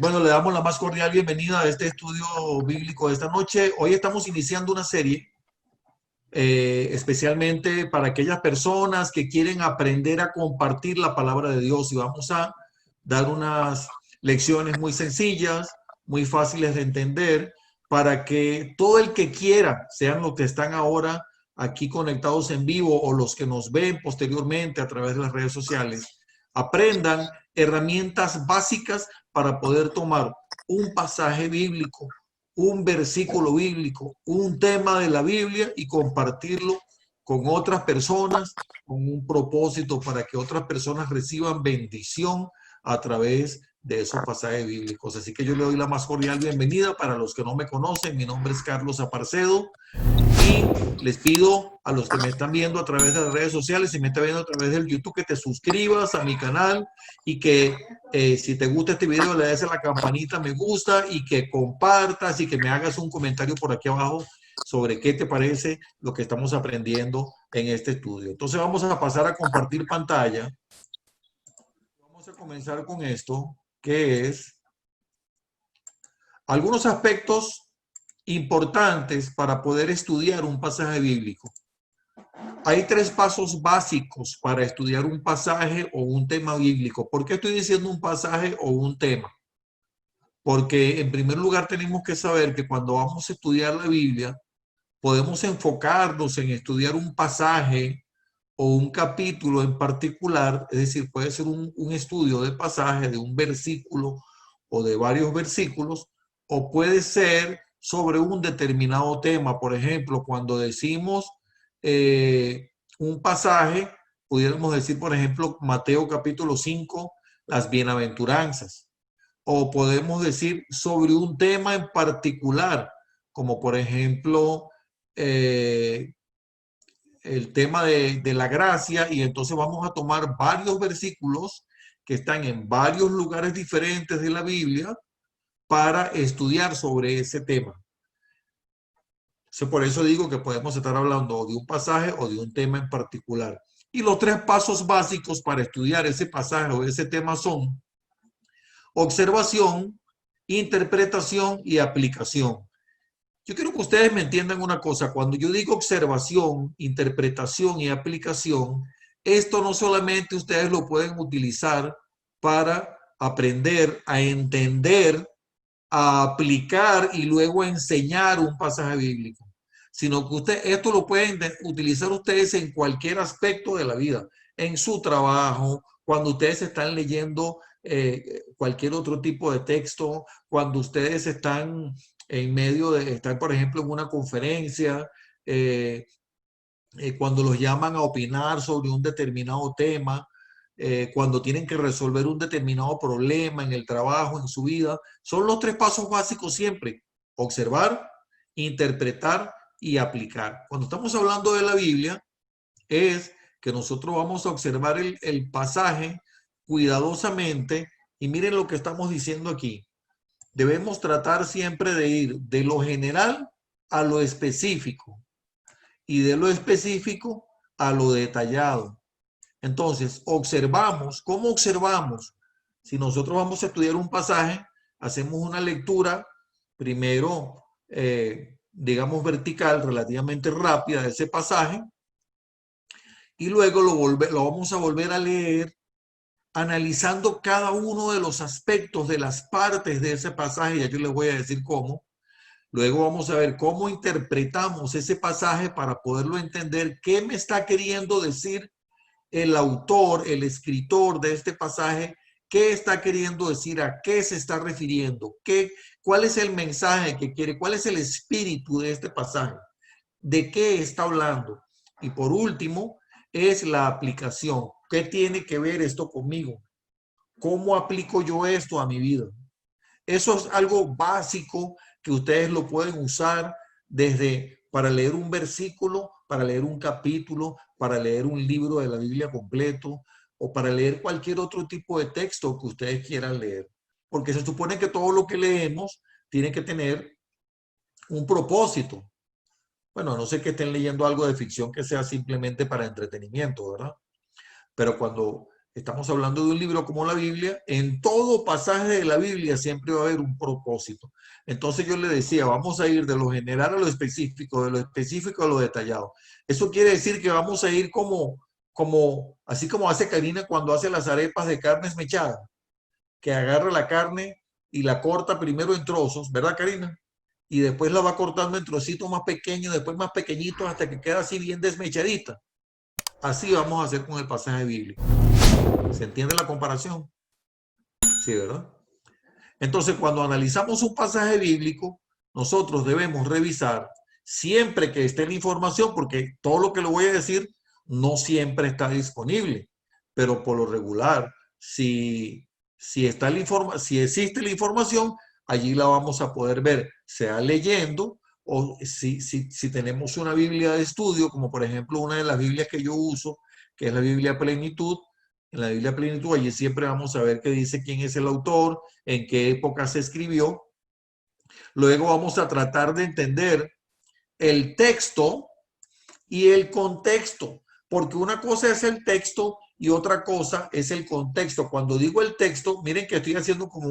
Bueno, le damos la más cordial bienvenida a este estudio bíblico de esta noche. Hoy estamos iniciando una serie especialmente para aquellas personas que quieren aprender a compartir la palabra de Dios y vamos a dar unas lecciones muy sencillas, muy fáciles de entender para que todo el que quiera, sean los que están ahora aquí conectados en vivo o los que nos ven posteriormente a través de las redes sociales, aprendan herramientas básicas para poder tomar un pasaje bíblico, un versículo bíblico, un tema de la Biblia y compartirlo con otras personas con un propósito para que otras personas reciban bendición a través de esos pasajes bíblicos. Así que yo le doy la más cordial bienvenida. Para los que no me conocen, mi nombre es Carlos Aparcedo y les pido a los que me están viendo a través de las redes sociales y me están viendo a través del YouTube que te suscribas a mi canal y que si te gusta este video le des a la campanita me gusta y que compartas y que me hagas un comentario por aquí abajo sobre qué te parece lo que estamos aprendiendo en este estudio. Entonces vamos a pasar a compartir pantalla. Vamos a comenzar con esto, que es algunos aspectos importantes para poder estudiar un pasaje bíblico. Hay tres pasos básicos para estudiar un pasaje o un tema bíblico. ¿Por qué estoy diciendo un pasaje o un tema? Porque en primer lugar tenemos que saber que cuando vamos a estudiar la Biblia, podemos enfocarnos en estudiar un pasaje o un capítulo en particular, es decir, puede ser un estudio de pasaje, de un versículo o de varios versículos, o puede ser sobre un determinado tema. Por ejemplo, cuando decimos un pasaje, pudiéramos decir, por ejemplo, Mateo capítulo 5, las bienaventuranzas. O podemos decir sobre un tema en particular, como por ejemplo el tema de la gracia, y entonces vamos a tomar varios versículos que están en varios lugares diferentes de la Biblia para estudiar sobre ese tema. Por eso digo que podemos estar hablando de un pasaje o de un tema en particular. Y los tres pasos básicos para estudiar ese pasaje o ese tema son observación, interpretación y aplicación. Yo quiero que ustedes me entiendan una cosa. Cuando yo digo observación, interpretación y aplicación, esto no solamente ustedes lo pueden utilizar para aprender a entender, a aplicar y luego a enseñar un pasaje bíblico, sino que esto lo pueden utilizar ustedes en cualquier aspecto de la vida, en su trabajo, cuando ustedes están leyendo cualquier otro tipo de texto, cuando ustedes están en medio de estar, por ejemplo, en una conferencia, cuando los llaman a opinar sobre un determinado tema, cuando tienen que resolver un determinado problema en el trabajo, en su vida. Son los tres pasos básicos siempre: observar, interpretar y aplicar. Cuando estamos hablando de la Biblia, es que nosotros vamos a observar el pasaje cuidadosamente y miren lo que estamos diciendo aquí. Debemos tratar siempre de ir de lo general a lo específico y de lo específico a lo detallado. Entonces, observamos. ¿Cómo observamos? Si nosotros vamos a estudiar un pasaje, hacemos una lectura primero, digamos, vertical, relativamente rápida de ese pasaje, y luego lo vamos a volver a leer analizando cada uno de los aspectos de las partes de ese pasaje. Ya yo les voy a decir cómo. Luego vamos a ver cómo interpretamos ese pasaje para poderlo entender. ¿Qué me está queriendo decir el autor, el escritor de este pasaje? ¿Qué está queriendo decir? ¿A qué se está refiriendo? ¿Cuál es el mensaje que quiere? ¿Cuál es el espíritu de este pasaje? ¿De qué está hablando? Y por último, es la aplicación. ¿Qué tiene que ver esto conmigo? ¿Cómo aplico yo esto a mi vida? Eso es algo básico que ustedes lo pueden usar desde para leer un versículo, para leer un capítulo, para leer un libro de la Biblia completo o para leer cualquier otro tipo de texto que ustedes quieran leer. Porque se supone que todo lo que leemos tiene que tener un propósito. Bueno, no sé que estén leyendo algo de ficción que sea simplemente para entretenimiento, ¿verdad? Pero cuando estamos hablando de un libro como la Biblia, en todo pasaje de la Biblia siempre va a haber un propósito. Entonces yo le decía, vamos a ir de lo general a lo específico, de lo específico a lo detallado. Eso quiere decir que vamos a ir así como hace Karina cuando hace las arepas de carne esmechada, que agarra la carne y la corta primero en trozos, ¿verdad, Karina? Y después la va cortando en trocitos más pequeños, después más pequeñitos, hasta que queda así bien desmechadita. Así vamos a hacer con el pasaje bíblico. ¿Se entiende la comparación? Sí, ¿verdad? Entonces, cuando analizamos un pasaje bíblico, nosotros debemos revisar siempre que esté la información, porque todo lo que le voy a decir no siempre está disponible, pero por lo regular, si existe la información, allí la vamos a poder ver, sea leyendo o si tenemos una Biblia de estudio, como por ejemplo una de las Biblias que yo uso, que es la Biblia Plenitud. En la Biblia Plenitud, allí siempre vamos a ver qué dice quién es el autor, en qué época se escribió. Luego vamos a tratar de entender el texto y el contexto, porque una cosa es el texto y otra cosa es el contexto. Cuando digo el texto, miren que estoy haciendo como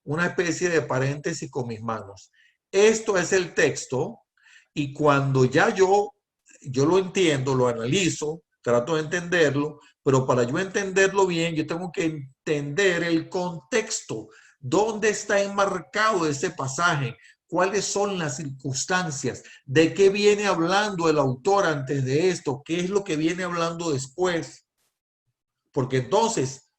una especie de paréntesis con mis manos. Esto es el texto y cuando ya yo lo entiendo, lo analizo, trato de entenderlo, pero para yo entenderlo bien, yo tengo que entender el contexto, dónde está enmarcado ese pasaje, cuáles son las circunstancias, de qué viene hablando el autor antes de esto, qué es lo que viene hablando después. Porque entonces,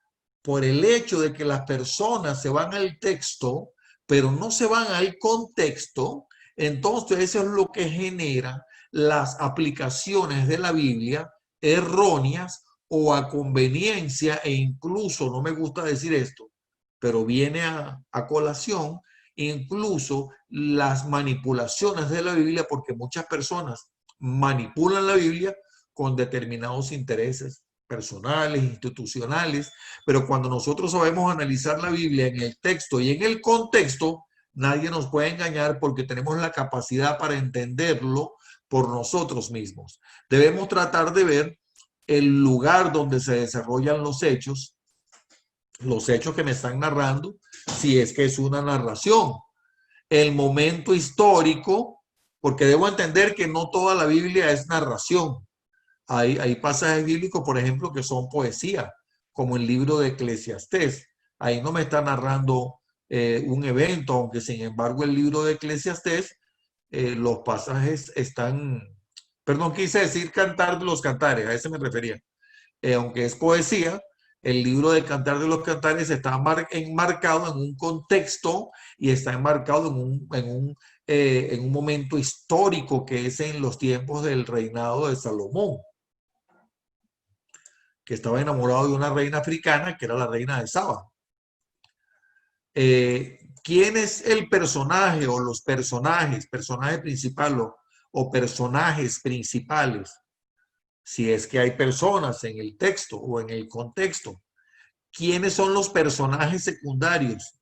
por el hecho de que las personas se van al texto, pero no se van al contexto, entonces eso es lo que genera las aplicaciones de la Biblia erróneas o a conveniencia e incluso, no me gusta decir esto, pero viene a colación, incluso las manipulaciones de la Biblia, porque muchas personas manipulan la Biblia con determinados intereses personales, institucionales, pero cuando nosotros sabemos analizar la Biblia en el texto y en el contexto, nadie nos puede engañar porque tenemos la capacidad para entenderlo por nosotros mismos. Debemos tratar de ver el lugar donde se desarrollan los hechos que me están narrando, si es que es una narración, el momento histórico, porque debo entender que no toda la Biblia es narración. Hay pasajes bíblicos, por ejemplo, que son poesía, como el libro de Eclesiastés. Ahí no me está narrando un evento, aunque sin embargo el libro de Eclesiastés, los pasajes están, perdón, quise decir cantar de los cantares, a ese me refería. Aunque es poesía, el libro de Cantar de los Cantares está enmarcado en un contexto y está enmarcado en un momento histórico que es en los tiempos del reinado de Salomón, que estaba enamorado de una reina africana que era la reina de Saba. ¿Quién es el personaje o los personaje principal o personajes principales? Si es que hay personas en el texto o en el contexto. ¿Quiénes son los personajes secundarios?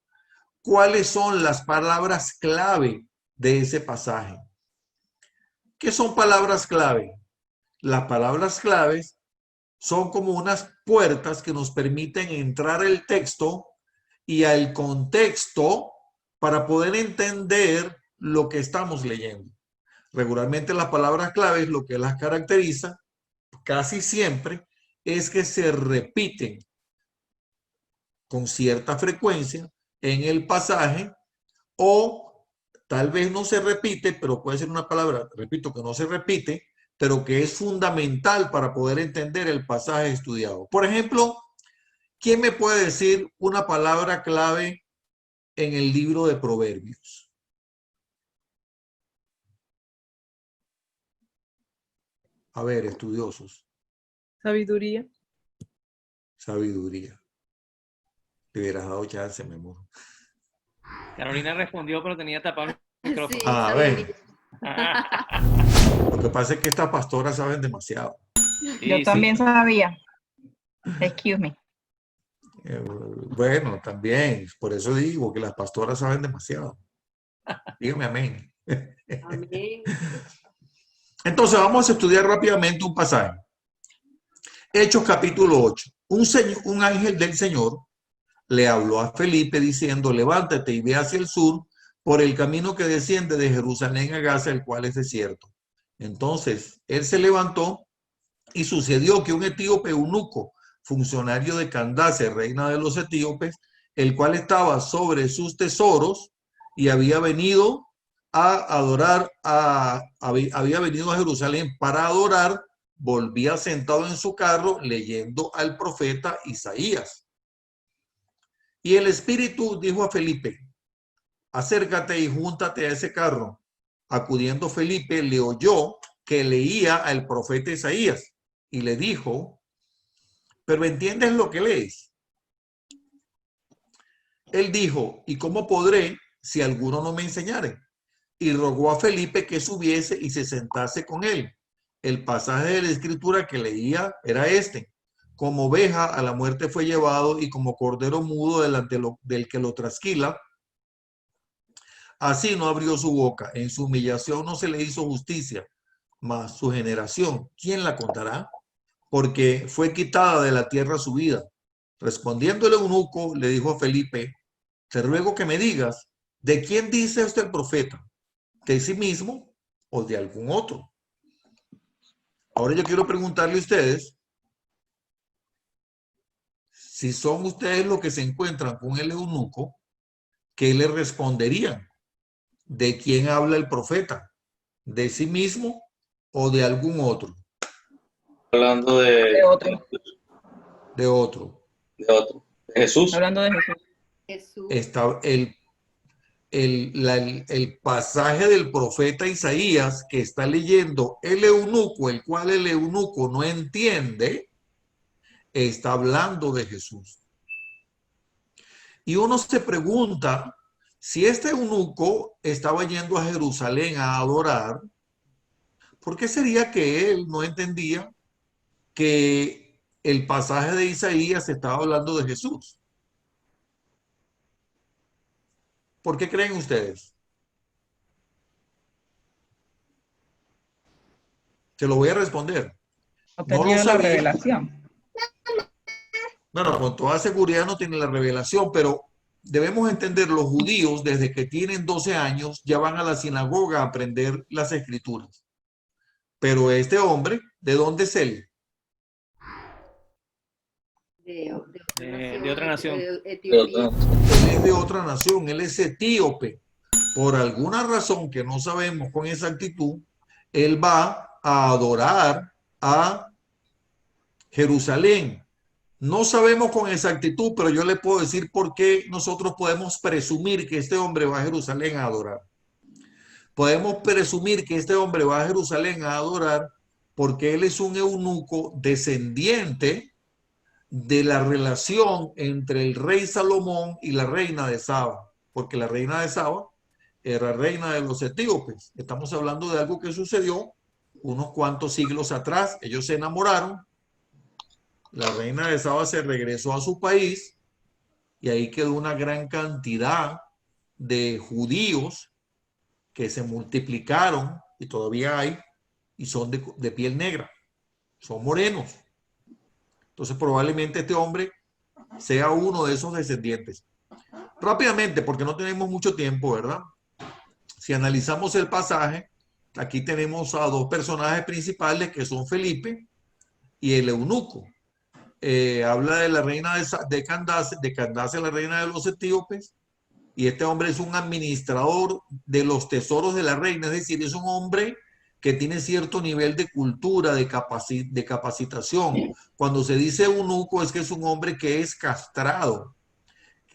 ¿Cuáles son las palabras clave de ese pasaje? ¿Qué son palabras clave? Las palabras claves son como unas puertas que nos permiten entrar al texto y al contexto para poder entender lo que estamos leyendo. Regularmente las palabras claves, lo que las caracteriza casi siempre es que se repiten con cierta frecuencia en el pasaje o tal vez no se repite, pero puede ser una palabra, repito, que no se repite, pero que es fundamental para poder entender el pasaje estudiado. Por ejemplo, ¿quién me puede decir una palabra clave en el libro de Proverbios? A ver, estudiosos. Sabiduría. Sabiduría. Te hubieras dado chance, mi amor. Carolina respondió, pero tenía tapado el micrófono. Sí, A ver. Lo que pasa es que estas pastoras saben demasiado. Sí, Yo también sí. sabía. Excuse me. Bueno, también, por eso digo que las pastoras saben demasiado. Dígame amén. Amén. Entonces vamos a estudiar rápidamente un pasaje. Hechos capítulo 8. Un ángel del Señor le habló a Felipe diciendo, levántate y ve hacia el sur por el camino que desciende de Jerusalén a Gaza, el cual es desierto. Entonces él se levantó y sucedió que un etíope eunuco, funcionario de Candace, reina de los etíopes, el cual estaba sobre sus tesoros y había venido a adorar, había venido a Jerusalén para adorar, volvía sentado en su carro leyendo al profeta Isaías. Y el Espíritu dijo a Felipe, acércate y júntate a ese carro. Acudiendo Felipe, le oyó que leía al profeta Isaías y le dijo, ¿pero entiendes lo que lees? Él dijo, ¿y cómo podré si alguno no me enseñare? Y rogó a Felipe que subiese y se sentase con él. El pasaje de la escritura que leía era este. Como oveja a la muerte fue llevado y como cordero mudo delante del que lo trasquila, así no abrió su boca. En su humillación no se le hizo justicia, mas su generación, ¿quién la contará? Porque fue quitada de la tierra su vida. Respondiendo el eunuco, le dijo a Felipe, te ruego que me digas, ¿de quién dice usted el profeta? ¿De sí mismo o de algún otro? Ahora yo quiero preguntarle a ustedes, si son ustedes los que se encuentran con el eunuco, ¿qué le responderían? ¿De quién habla el profeta? ¿De sí mismo o de algún otro? Hablando De otro. De otro. de otro. De Jesús. Hablando de Jesús. Está el pasaje del profeta Isaías que está leyendo el eunuco, el cual el eunuco no entiende, está hablando de Jesús. Y uno se pregunta si este eunuco estaba yendo a Jerusalén a adorar, ¿por qué sería que él no entendía que el pasaje de Isaías estaba hablando de Jesús? ¿Por qué creen ustedes? Se lo voy a responder. No No lo tenía la sabía. revelación. No, con toda seguridad no tiene la revelación, pero debemos entender, los judíos desde que tienen 12 años ya van a la sinagoga a aprender las escrituras. Pero este hombre, ¿de dónde es él? De otra nación. Etiopía. Él es de otra nación, él es etíope. Por alguna razón que no sabemos con exactitud, él va a adorar a Jerusalén. No sabemos con exactitud, pero yo le puedo decir por qué nosotros podemos presumir que este hombre va a Jerusalén a adorar. Podemos presumir que este hombre va a Jerusalén a adorar porque él es un eunuco descendiente de la relación entre el rey Salomón y la reina de Saba, porque la reina de Saba era reina de los etíopes. Estamos hablando de algo que sucedió unos cuantos siglos atrás. Ellos se enamoraron. La reina de Saba se regresó a su país y ahí quedó una gran cantidad de judíos que se multiplicaron y todavía hay y son de piel negra, son morenos. Entonces probablemente este hombre sea uno de esos descendientes. Rápidamente, porque no tenemos mucho tiempo, ¿verdad? Si analizamos el pasaje, aquí tenemos a dos personajes principales que son Felipe y el eunuco. Habla de la reina de Candace, la reina de los etíopes, y este hombre es un administrador de los tesoros de la reina, es decir, es un hombre que tiene cierto nivel de cultura, de capacitación. Cuando se dice eunuco es que es un hombre que es castrado.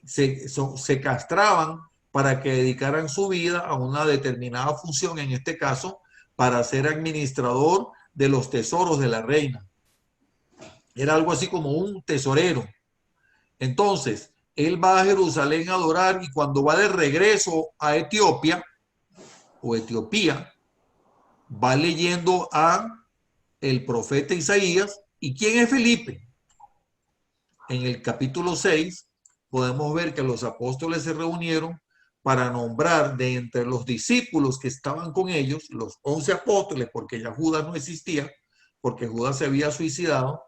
Se castraban para que dedicaran su vida a una determinada función, en este caso, para ser administrador de los tesoros de la reina. Era algo así como un tesorero. Entonces, él va a Jerusalén a adorar y cuando va de regreso a Etiopía o Etiopía, va leyendo a el profeta Isaías. ¿Y quién es Felipe? En el capítulo 6 podemos ver que los apóstoles se reunieron para nombrar de entre los discípulos que estaban con ellos, los 11 apóstoles, porque ya Judas no existía, porque Judas se había suicidado,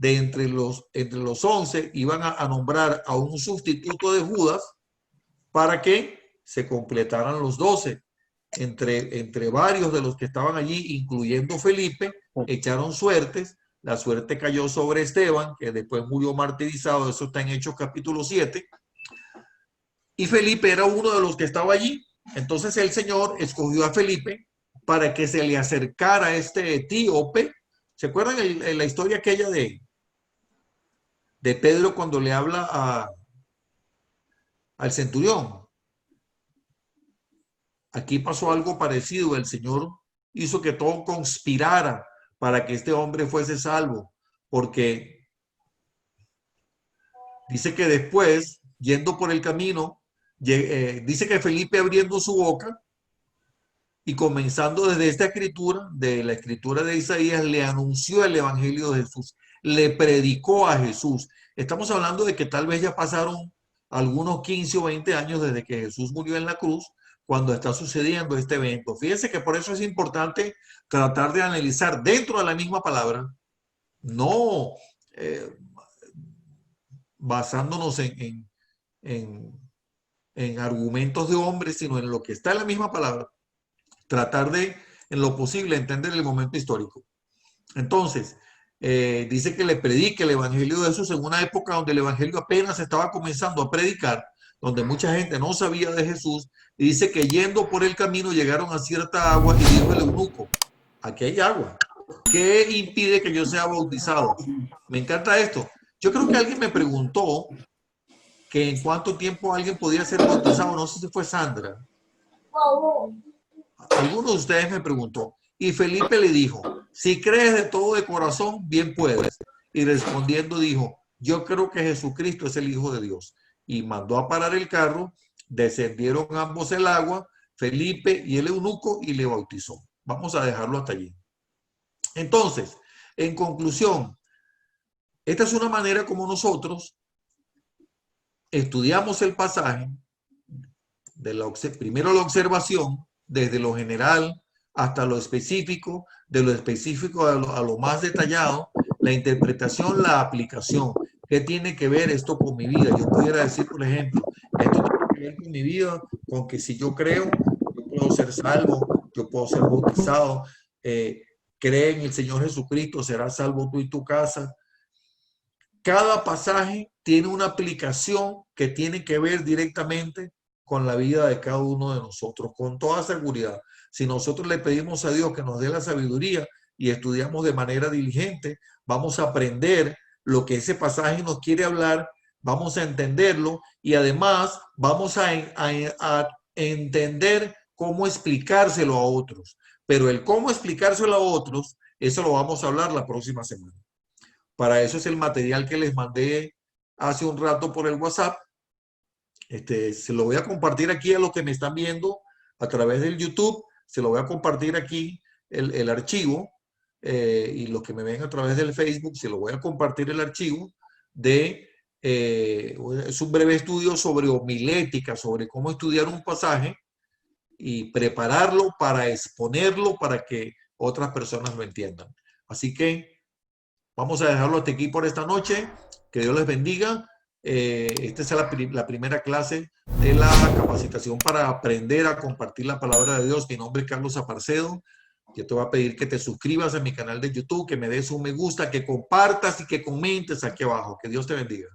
de entre los 11 iban a nombrar a un sustituto de Judas para que se completaran los 12. Entre varios de los que estaban allí, incluyendo Felipe, echaron suertes. La suerte cayó sobre Esteban, que después murió martirizado. Eso está en Hechos capítulo 7. Y Felipe era uno de los que estaba allí. Entonces el Señor escogió a Felipe para que se le acercara a este etíope. ¿Se acuerdan la historia aquella de Pedro cuando le habla al centurión? Aquí pasó algo parecido. El Señor hizo que todo conspirara para que este hombre fuese salvo, porque dice que después, yendo por el camino, dice que Felipe abriendo su boca y comenzando desde esta escritura, de la escritura de Isaías, le anunció el evangelio de Jesús, le predicó a Jesús. Estamos hablando de que tal vez ya pasaron algunos 15 o 20 años desde que Jesús murió en la cruz, cuando está sucediendo este evento. Fíjense que por eso es importante tratar de analizar dentro de la misma palabra, no basándonos en argumentos de hombres, sino en lo que está en la misma palabra. Tratar de, en lo posible, entender el momento histórico. Entonces, dice que le predique el evangelio de Jesús en una época donde el evangelio apenas estaba comenzando a predicar, donde mucha gente no sabía de Jesús, y dice que yendo por el camino llegaron a cierta agua y dijo el eunuco: aquí hay agua, ¿qué impide que yo sea bautizado? Me encanta esto. Yo creo que alguien me preguntó que en cuánto tiempo alguien podía ser bautizado. No sé si fue Sandra. Alguno de ustedes me preguntó. Y Felipe le dijo: si crees de todo de corazón, bien puedes. Y respondiendo dijo: yo creo que Jesucristo es el Hijo de Dios. Y mandó a parar el carro, descendieron ambos el agua, Felipe y el eunuco, y le bautizó. Vamos a dejarlo hasta allí. Entonces, en conclusión, esta es una manera como nosotros estudiamos el pasaje, primero la observación, desde lo general hasta lo específico, de lo específico a lo más detallado, la interpretación, la aplicación. ¿Qué tiene que ver esto con mi vida? Yo pudiera decir, por ejemplo, esto tiene que ver con mi vida, con que si yo creo, yo puedo ser salvo, yo puedo ser bautizado, cree en el Señor Jesucristo, serás salvo tú y tu casa. Cada pasaje tiene una aplicación que tiene que ver directamente con la vida de cada uno de nosotros, con toda seguridad. Si nosotros le pedimos a Dios que nos dé la sabiduría y estudiamos de manera diligente, vamos a aprender lo que ese pasaje nos quiere hablar, vamos a entenderlo y además vamos a entender cómo explicárselo a otros. Pero el cómo explicárselo a otros, eso lo vamos a hablar la próxima semana. Para eso es el material que les mandé hace un rato por el WhatsApp. Se lo voy a compartir aquí a los que me están viendo a través del YouTube. Se lo voy a compartir aquí el archivo. Y los que me ven a través del Facebook, se lo voy a compartir el archivo es un breve estudio sobre homilética, sobre cómo estudiar un pasaje y prepararlo para exponerlo para que otras personas lo entiendan. Así que vamos a dejarlo hasta aquí por esta noche. Que Dios les bendiga. Esta es la primera clase de la capacitación para aprender a compartir la palabra de Dios. Mi nombre es Carlos Aparcedo. Yo te voy a pedir que te suscribas a mi canal de YouTube, que me des un me gusta, que compartas y que comentes aquí abajo. Que Dios te bendiga.